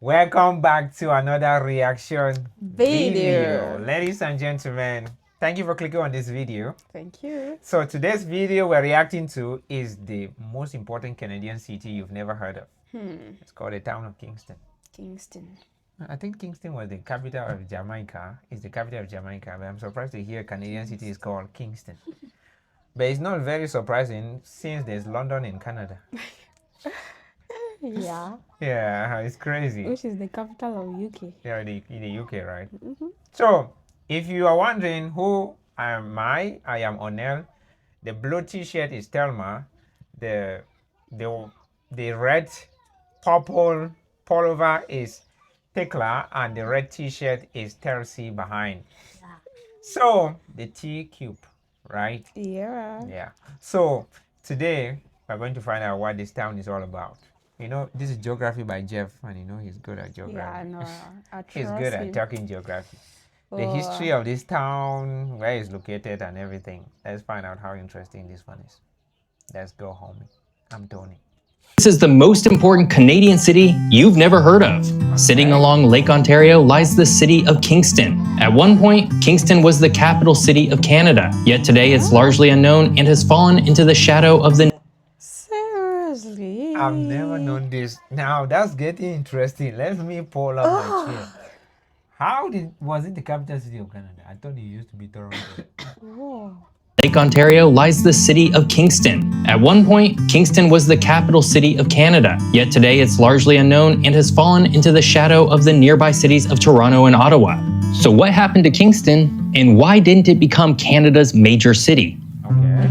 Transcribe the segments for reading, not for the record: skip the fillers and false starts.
Welcome back to another reaction Video. Ladies and gentlemen, thank you for clicking on this video. Thank you. So today's video we're reacting to is the most important Canadian city you've never heard of. It's called the town of Kingston. Kingston. I think Kingston was the capital of Jamaica. It's the capital of Jamaica, but I'm surprised to hear a Canadian city is called Kingston. But it's not very surprising since there's London in Canada. Yeah. Yeah, it's crazy. Which is the capital of UK. Yeah, in the UK, right? So, if you are wondering who am I am Onel. The blue T-shirt is Telma. The the red purple pullover is Tekla, and the red T-shirt is Tercy behind. So the T cube, right? Yeah. Yeah. So today we're going to find out what this town is all about. You know, this is geography by Jeff, and you know he's good at geography. Yeah, I know. I He's trust good him. at talking geography. The history of this town, where it's located, and everything. Let's find out how interesting this one is. Let's go, homie. I'm Tony. This is the most important Canadian city you've never heard of. Sitting along Lake Ontario lies the city of Kingston. At one point, Kingston was the capital city of Canada, yet today it's largely unknown and has fallen into the shadow of the Seriously? I've never known this. Now that's getting interesting. Let me pull up my chair. Was it the capital city of Canada? I thought it used to be Toronto. Whoa. Lake Ontario lies the city of Kingston. At one point, Kingston was the capital city of Canada, yet today it's largely unknown and has fallen into the shadow of the nearby cities of Toronto and Ottawa. So what happened to Kingston, and why didn't it become Canada's major city? Okay,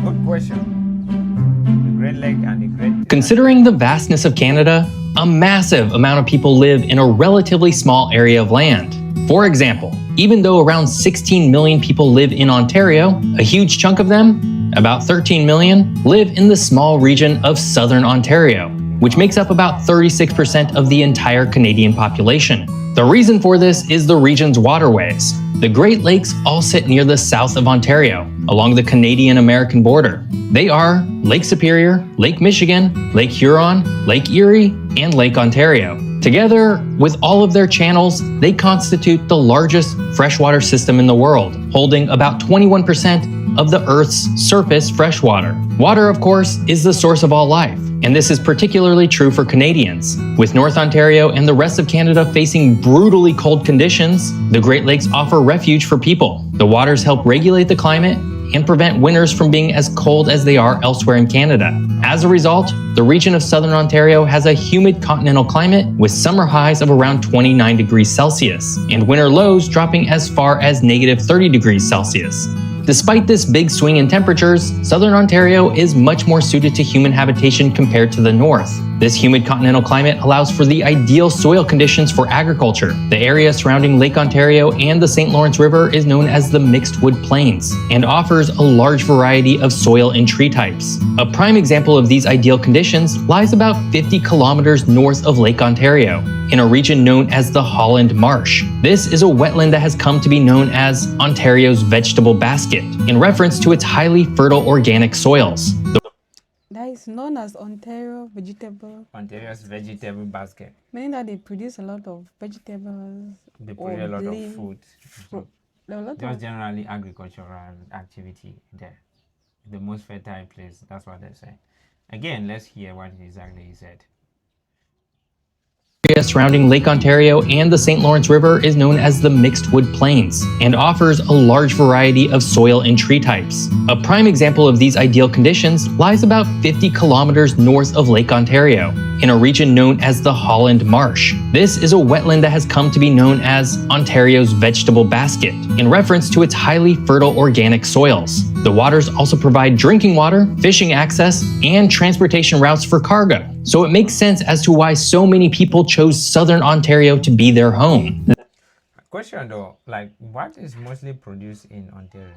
good question. The Great Lake and the Great... Considering the vastness of Canada, a massive amount of people live in a relatively small area of land. For example, even though around 16 million people live in Ontario, a huge chunk of them, about 13 million, live in the small region of southern Ontario, which makes up about 36% of the entire Canadian population. The reason for this is the region's waterways. The Great Lakes all sit near the south of Ontario, along the Canadian-American border. They are Lake Superior, Lake Michigan, Lake Huron, Lake Erie, and Lake Ontario. Together, with all of their channels, they constitute the largest freshwater system in the world, holding about 21% of the Earth's surface freshwater. Water, of course, is the source of all life, and this is particularly true for Canadians. With North Ontario and the rest of Canada facing brutally cold conditions, the Great Lakes offer refuge for people. The waters help regulate the climate and prevent winters from being as cold as they are elsewhere in Canada. As a result, the region of southern Ontario has a humid continental climate with summer highs of around 29 degrees Celsius and winter lows dropping as far as negative 30 degrees Celsius. Despite this big swing in temperatures, southern Ontario is much more suited to human habitation compared to the north. This humid continental climate allows for the ideal soil conditions for agriculture. The area surrounding Lake Ontario and the St. Lawrence River is known as the Mixed Wood Plains and offers a large variety of soil and tree types. A prime example of these ideal conditions lies about 50 kilometers north of Lake Ontario, in a region known as the Holland Marsh. This is a wetland that has come to be known as Ontario's vegetable basket, in reference to its highly fertile organic soils. That is known as Ontario's vegetable basket. meaning that they produce a lot of vegetables. They produce a lot of food. There are a lot Just of generally agricultural activity there. The most fertile place, that's what they say. Again, let's hear what exactly he said. The area surrounding Lake Ontario and the St. Lawrence River is known as the Mixed Wood Plains and offers a large variety of soil and tree types. A prime example of these ideal conditions lies about 50 kilometers north of Lake Ontario, in a region known as the Holland Marsh. This is a wetland that has come to be known as Ontario's vegetable basket, in reference to its highly fertile organic soils. The waters also provide drinking water, fishing access, and transportation routes for cargo. So it makes sense as to why so many people chose southern Ontario to be their home. Question though, like what is mostly produced in Ontario?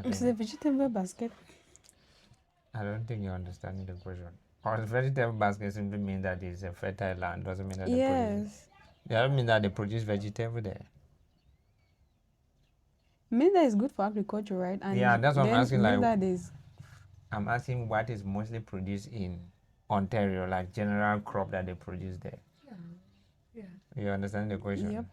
it's a vegetable basket. I don't think you're understanding the question. Or the vegetable basket simply means that it's a fertile land, doesn't mean that they produce. Yes. It doesn't mean that they produce vegetable there. Means that is good for agriculture, right? And Yeah, that's what I'm then asking, means like- that is I'm asking what is mostly produced in Ontario, like general crop that they produce there. You understand the question? Yep.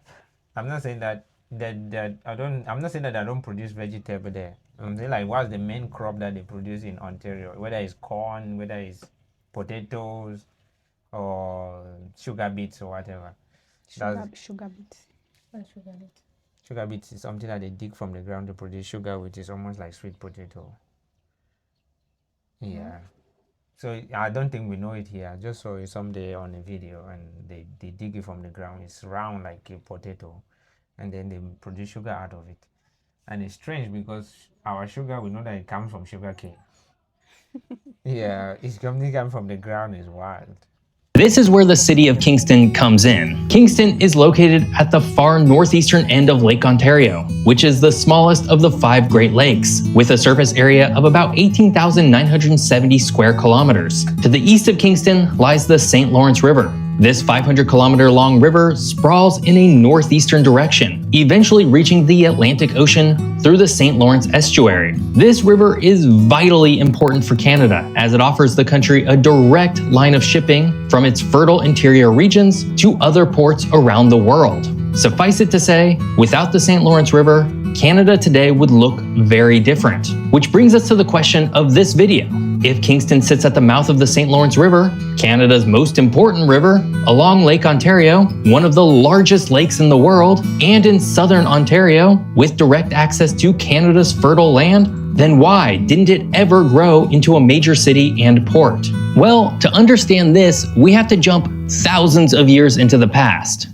I'm not saying that I'm not saying that I don't produce vegetable there. I'm saying like what's the main crop that they produce in Ontario, whether it's corn, whether it's potatoes or sugar beets or whatever. Sugar beets. Sugar beets is something that they dig from the ground to produce sugar, which is almost like sweet potato. Yeah. So I don't think we know it here. I just saw it someday on a video, and they dig it from the ground. It's round like a potato, and then they produce sugar out of it. And it's strange because our sugar, we know that it comes from sugar cane. Yeah, it's coming from the ground is wild. This is where the city of Kingston comes in. Kingston is located at the far northeastern end of Lake Ontario, which is the smallest of the 5 Great Lakes, with a surface area of about 18,970 square kilometers. To the east of Kingston lies the St. Lawrence River. This 500-kilometer-long river sprawls in a northeastern direction, eventually reaching the Atlantic Ocean through the St. Lawrence estuary. This river is vitally important for Canada, as it offers the country a direct line of shipping from its fertile interior regions to other ports around the world. Suffice it to say, without the St. Lawrence River, Canada today would look very different. Which brings us to the question of this video. If Kingston sits at the mouth of the St. Lawrence River, Canada's most important river, along Lake Ontario, one of the largest lakes in the world, and in southern Ontario, with direct access to Canada's fertile land, then why didn't it ever grow into a major city and port? Well, to understand this, we have to jump thousands of years into the past.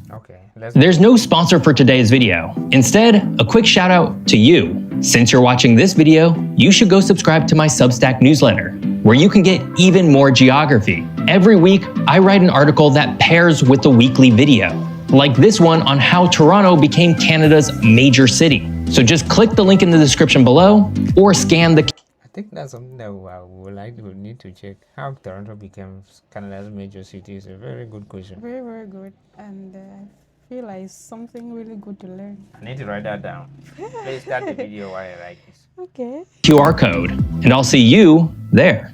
There's no sponsor for today's video. Instead, a quick shout out to you. Since you're watching this video, you should go subscribe to my Substack newsletter, where you can get even more geography. Every week, I write an article that pairs with the weekly video, like this one on how Toronto became Canada's major city. So just click the link in the description below or scan the... I think that's something that we need to check. How Toronto became Canada's major city is a very good question. Very, very good. And I feel like it's something really good to learn. I need to write that down. Let's start the video while I write this. Okay. QR code, and I'll see you there.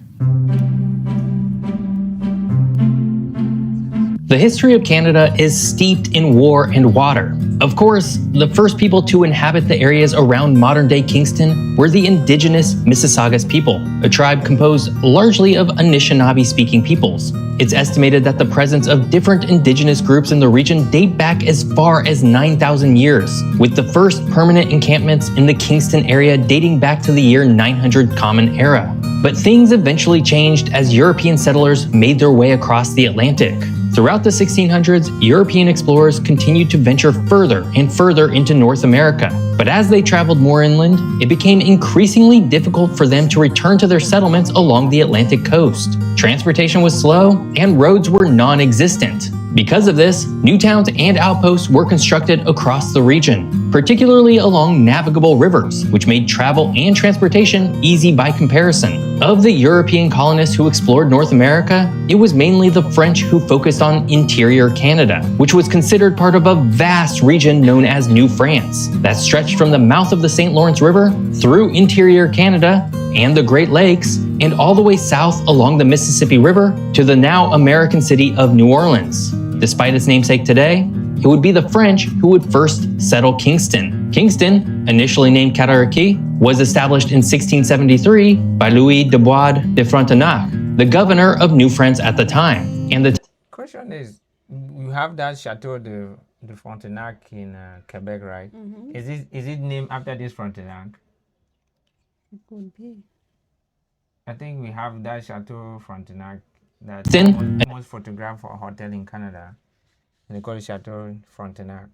The history of Canada is steeped in war and water. Of course, the first people to inhabit the areas around modern-day Kingston were the indigenous Mississaugas people, a tribe composed largely of Anishinaabe-speaking peoples. It's estimated that the presence of different indigenous groups in the region date back as far as 9,000 years, with the first permanent encampments in the Kingston area dating back to the year 900 Common Era. But things eventually changed as European settlers made their way across the Atlantic. Throughout the 1600s, European explorers continued to venture further and further into North America. But as they traveled more inland, it became increasingly difficult for them to return to their settlements along the Atlantic coast. Transportation was slow, and roads were non-existent. Because of this, new towns and outposts were constructed across the region, particularly along navigable rivers, which made travel and transportation easy by comparison. Of the European colonists who explored North America, it was mainly the French who focused on interior Canada, which was considered part of a vast region known as New France, that stretched from the mouth of the St. Lawrence River through interior Canada and the Great Lakes, and all the way south along the Mississippi River to the now American city of New Orleans. Despite its namesake today, it would be the French who would first settle Kingston. Kingston, initially named Cataraqui, was established in 1673 by Louis de Bois de Frontenac, the governor of New France at the time. And the question is, you have that Chateau de Frontenac in Quebec, right? Mm-hmm. Is it named after this Frontenac? It could be. I think we have that Chateau Frontenac that's most photographed for a hotel in Canada. And they call it Chateau Frontenac.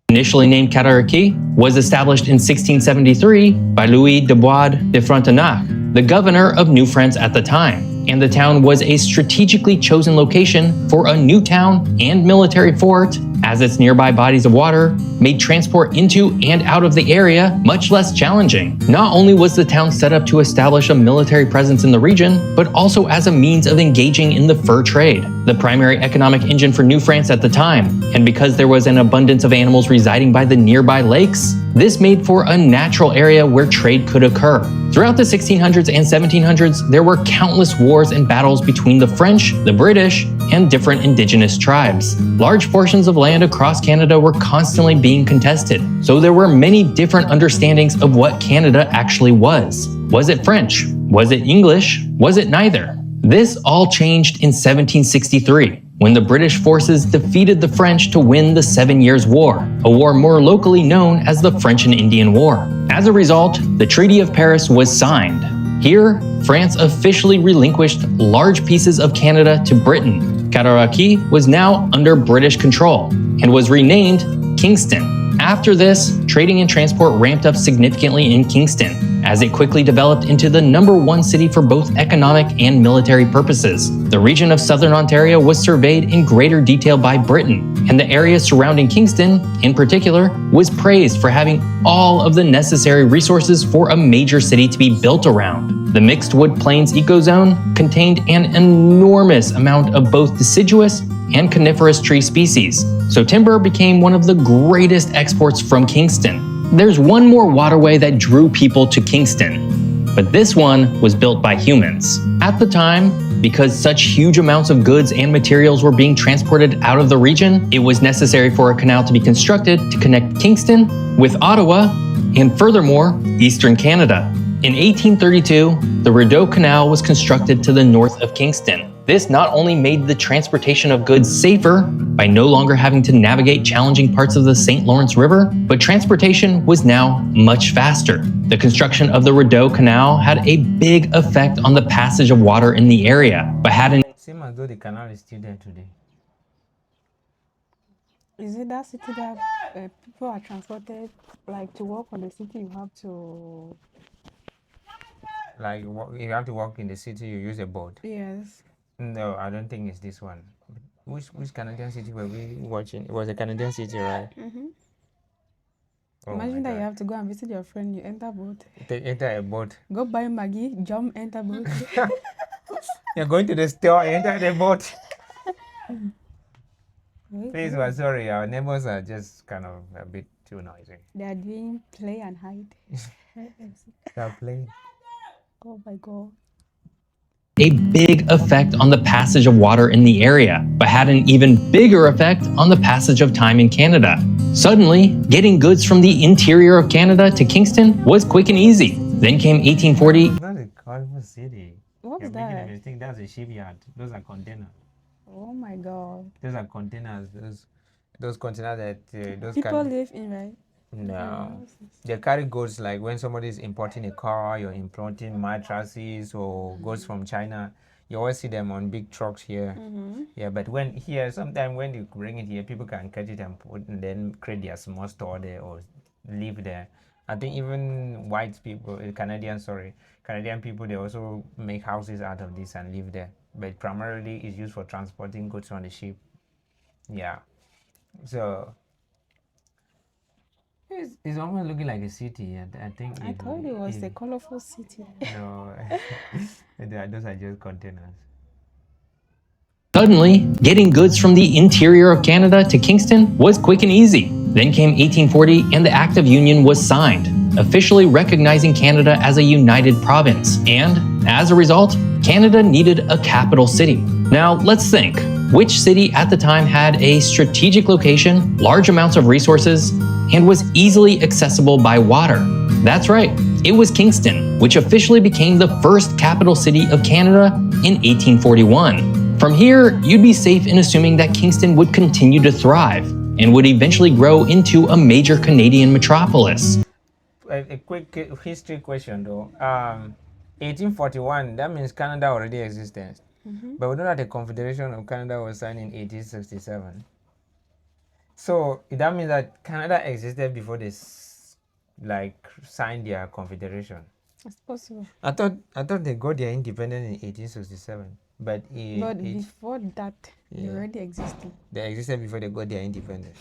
Initially named Cataraqui, was established in 1673 by Louis de Bois de Frontenac, the governor of New France at the time. And the town was a strategically chosen location for a new town and military fort, as its nearby bodies of water made transport into and out of the area much less challenging. Not only was the town set up to establish a military presence in the region, but also as a means of engaging in the fur trade, the primary economic engine for New France at the time. And because there was an abundance of animals residing by the nearby lakes, this made for a natural area where trade could occur. Throughout the 1600s and 1700s, there were countless wars and battles between the French, the British, and different indigenous tribes. Large portions of land across Canada were constantly being contested, so there were many different understandings of what Canada actually was. Was it French? Was it English? Was it neither? This all changed in 1763, when the British forces defeated the French to win the 7 Years' War, a war more locally known as the French and Indian War. As a result, the Treaty of Paris was signed. Here, France officially relinquished large pieces of Canada to Britain. Cataraqui was now under British control and was renamed Kingston. After this, trading and transport ramped up significantly in Kingston, as it quickly developed into the #1 city for both economic and military purposes. The region of southern Ontario was surveyed in greater detail by Britain, and the area surrounding Kingston, in particular, was praised for having all of the necessary resources for a major city to be built around. The Mixed Wood Plains ecozone contained an enormous amount of both deciduous and coniferous tree species, so timber became one of the greatest exports from Kingston. There's one more waterway that drew people to Kingston, but this one was built by humans. At the time, because such huge amounts of goods and materials were being transported out of the region, it was necessary for a canal to be constructed to connect Kingston with Ottawa and furthermore, eastern Canada. In 1832, the Rideau Canal was constructed to the north of Kingston. This not only made the transportation of goods safer by no longer having to navigate challenging parts of the St. Lawrence River, but transportation was now much faster. The construction of the Rideau Canal had a big effect on the passage of water in the area, but had an Same as though the canal is still there today. Is it that city that people are transported, like to walk on the city, you have to... Like you have to walk in the city, you use a boat. Yes. No, I don't think it's this one. Which Canadian city were we watching? It was a Canadian city, right? Mm-hmm. Oh Imagine my that you God. have to go and visit your friend, you enter boat. They enter a boat. Go buy Maggie, jump, enter boat. You're going to the store, enter the boat. Wait, Please, we're sorry. Our neighbors are just kind of a bit too noisy. they are doing play and hide. They're playing. Oh my God. a big effect on the passage of water in the area, but had an even bigger effect on the passage of time in Canada. Suddenly, getting goods from the interior of Canada to Kingston was quick and easy. Then came 1840. It's not a colorful city. What's You're making a that? mistake. That's a shipyard. Those are containers. Oh my God. Those are containers. Those containers that those People can. live in, right? No, they carry goods like when somebody is importing a car, you're importing mattresses or goods from China. You always see them on big trucks here. Yeah, but when here, sometimes when you bring it here, people can cut it and put and then create their small store there or live there. I think even white people, Canadian people, they also make houses out of this and live there. But primarily, it's used for transporting goods on the ship. Yeah, so. It's almost looking like a city. I think I thought it was a colorful city. no, those are just containers. Suddenly, getting goods from the interior of Canada to Kingston was quick and easy. Then came 1840 and the Act of Union was signed, officially recognizing Canada as a united province. And, as a result, Canada needed a capital city. Now, let's think. Which city at the time had a strategic location, large amounts of resources, and was easily accessible by water? That's right, it was Kingston, which officially became the first capital city of Canada in 1841. From here, you'd be safe in assuming that Kingston would continue to thrive and would eventually grow into a major Canadian metropolis. A quick history question though. 1841, that means Canada already existed. But we know that the Confederation of Canada was signed in 1867. So that means that Canada existed before they signed their confederation. It's possible. I thought they got their independence in 1867. But before that, they Yeah. already existed. they existed before they got their independence.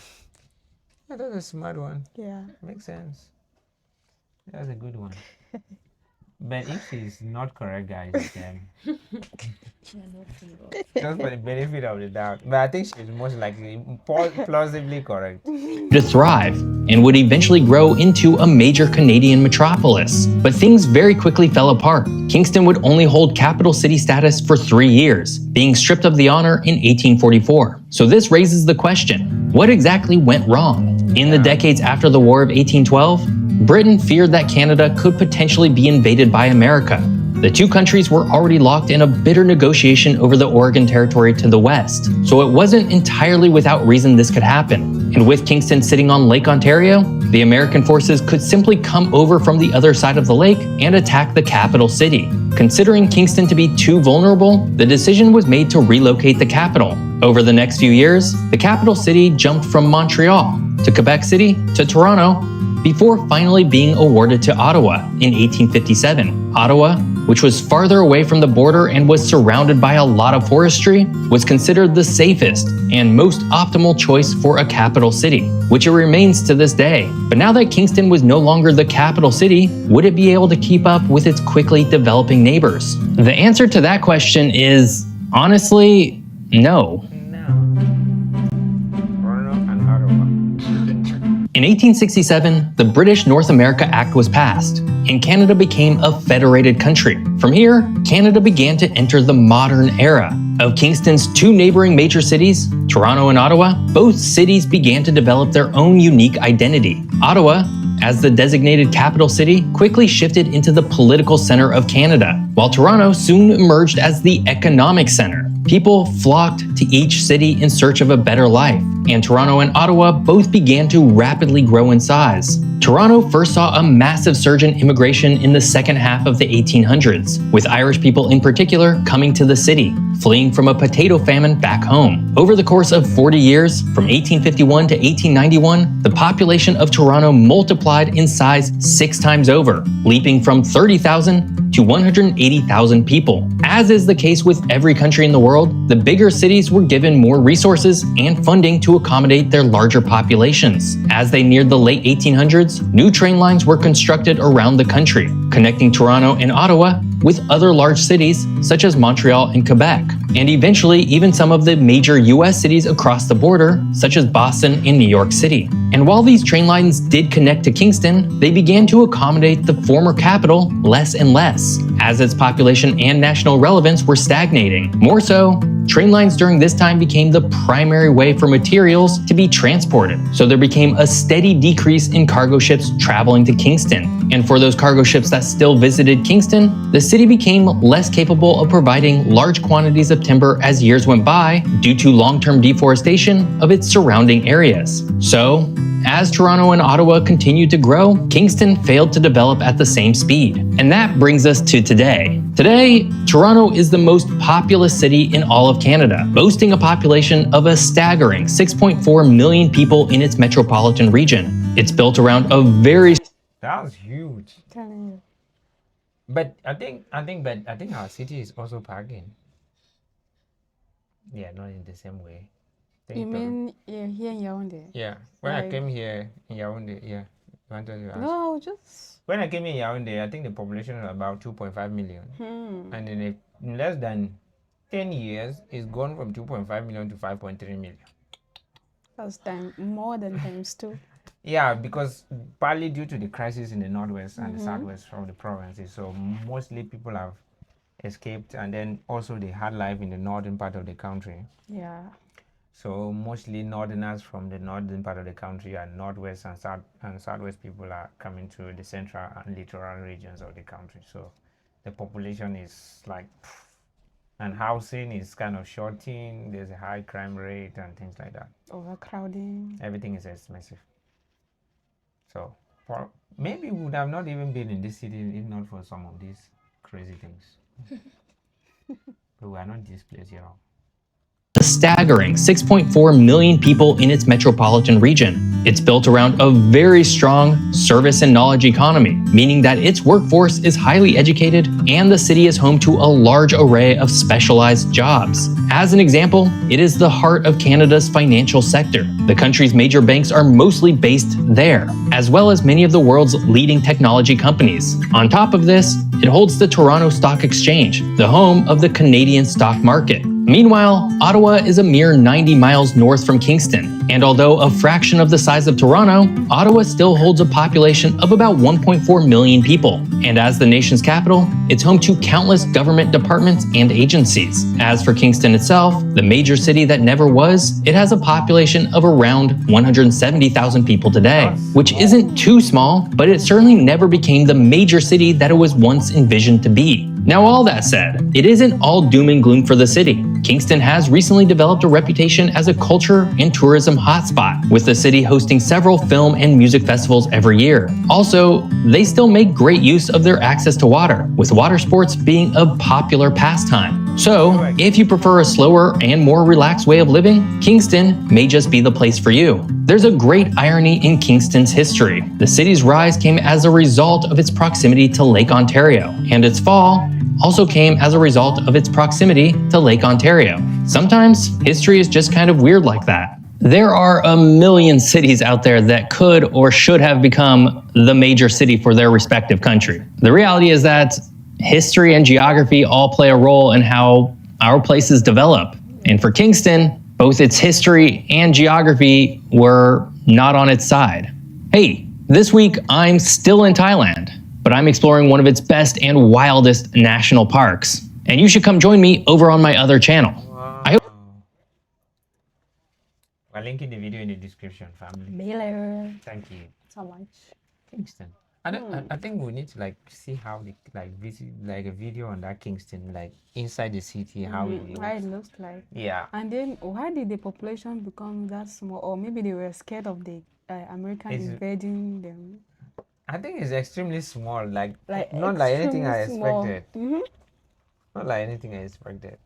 Yeah, that's a smart one. Yeah. Makes sense. That's a good one. But if she's not correct, guys, then just for the benefit of the doubt. But I think she's most likely plausibly correct. To thrive and would eventually grow into a major Canadian metropolis. But things very quickly fell apart. Kingston would only hold capital city status for 3 years, being stripped of the honor in 1844. So this raises the question, what exactly went wrong? In the decades after the War of 1812, Britain feared that Canada could potentially be invaded by America. The two countries were already locked in a bitter negotiation over the Oregon Territory to the west, so it wasn't entirely without reason this could happen. And with Kingston sitting on Lake Ontario, the American forces could simply come over from the other side of the lake and attack the capital city. Considering Kingston to be too vulnerable, the decision was made to relocate the capital. Over the next few years, the capital city jumped from Montreal to Quebec City to Toronto, before finally being awarded to Ottawa in 1857. Ottawa, which was farther away from the border and was surrounded by a lot of forestry, was considered the safest and most optimal choice for a capital city, which it remains to this day. But now that Kingston was no longer the capital city, would it be able to keep up with its quickly developing neighbors? The answer to that question is, honestly, no. In 1867, the British North America Act was passed, and Canada became a federated country. From here, Canada began to enter the modern era. Of Kingston's two neighboring major cities, Toronto and Ottawa, both cities began to develop their own unique identity. Ottawa, as the designated capital city, quickly shifted into the political center of Canada, while Toronto soon emerged as the economic center. People flocked to each city in search of a better life, and Toronto and Ottawa both began to rapidly grow in size. Toronto first saw a massive surge in immigration in the second half of the 1800s, with Irish people in particular coming to the city, fleeing from a potato famine back home. Over the course of 40 years, from 1851 to 1891, the population of Toronto multiplied in size 6 times over, leaping from 30,000 to 180,000 people. As is the case with every country in the world, the bigger cities were given more resources and funding to accommodate their larger populations. As they neared the late 1800s, new train lines were constructed around the country, connecting Toronto and Ottawa with other large cities such as Montreal and Quebec, and eventually even some of the major US cities across the border, such as Boston and New York City. And while these train lines did connect to Kingston, they began to accommodate the former capital less and less, as its population and national relevance were stagnating. More so, train lines during this time became the primary way for materials to be transported, so there became a steady decrease in cargo ships traveling to Kingston. And for those cargo ships that still visited Kingston, the city became less capable of providing large quantities of timber as years went by due to long-term deforestation of its surrounding areas. So, as Toronto and Ottawa continued to grow, Kingston failed to develop at the same speed. And that brings us to today. Today, Toronto is the most populous city in all of Canada, boasting a population of a staggering 6.4 million people in its metropolitan region. It's built around a very... That was huge. Telling you. But I think our city is also packing. Yeah, not in the same way. You mean here in Yaoundé? Yeah. When I Like- came here in Yaoundé, yeah. You wanted to ask? No, just. When I came in Yaoundé, I think the population was about 2.5 million. And in less than 10 years, it's gone from 2.5 million to 5.3 million. That's more than times 2. Yeah, because partly due to the crisis in the northwest and the southwest of the provinces, so mostly people have escaped, and then also the hard life in the northern part of the country. Yeah. So mostly northerners from the northern part of the country and northwest and southwest people are coming to the central and littoral regions of the country. So the population is like, and housing is kind of shorting. There's a high crime rate and things like that. Overcrowding. Everything is expensive. So maybe we would have not even been in this city if not for some of these crazy things. But we are not displaced here. a staggering 6.4 million people in its metropolitan region. It's built around a very strong service and knowledge economy, meaning that its workforce is highly educated and the city is home to a large array of specialized jobs. As an example, it is the heart of Canada's financial sector. The country's major banks are mostly based there, as well as many of the world's leading technology companies. On top of this, it It holds the Toronto Stock Exchange, the home of the Canadian stock market. Meanwhile, Ottawa is a mere 90 miles north from Kingston, and although a fraction of the size of Toronto, Ottawa still holds a population of about 1.4 million people. And as the nation's capital, it's home to countless government departments and agencies. As for Kingston itself, the major city that never was, it has a population of around 170,000 people today, which isn't too small, but it certainly never became the major city that it was once envisioned to be. Now, all that said, it isn't all doom and gloom for the city. Kingston has recently developed a reputation as a culture and tourism hotspot, with the city hosting several film and music festivals every year. Also, they still make great use of their access to water, with water sports being a popular pastime. So, if you prefer a slower and more relaxed way of living, Kingston may just be the place for you. There's a great irony in Kingston's history. The city's rise came as a result of its proximity to Lake Ontario, and its fall also came as a result of its proximity to Lake Ontario. Sometimes history is just kind of weird like that. There are a million cities out there that could or should have become the major city for their respective country. The reality is that history and geography all play a role in how our places develop. And for Kingston, both its history and geography were not on its side. Hey, this week I'm still in Thailand, but I'm exploring one of its best and wildest national parks. And you should come join me over on my other channel. I hope I'll link in the video in the description, family. Baylor. Thank you. So much. Kingston. I think we need to like see how the like visit like a video on that Kingston, like inside the city, how it looks. How it looks like. Yeah. And then why did the population become that small? Or maybe they were scared of the Americans It's- invading them. I think it's extremely small, like Like not like anything I extremely small. expected. Mhm. Not like anything I expected.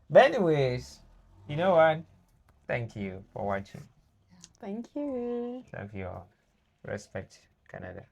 But anyways, you know what? Thank you for watching. Thank you. Love you all. Respect Canada.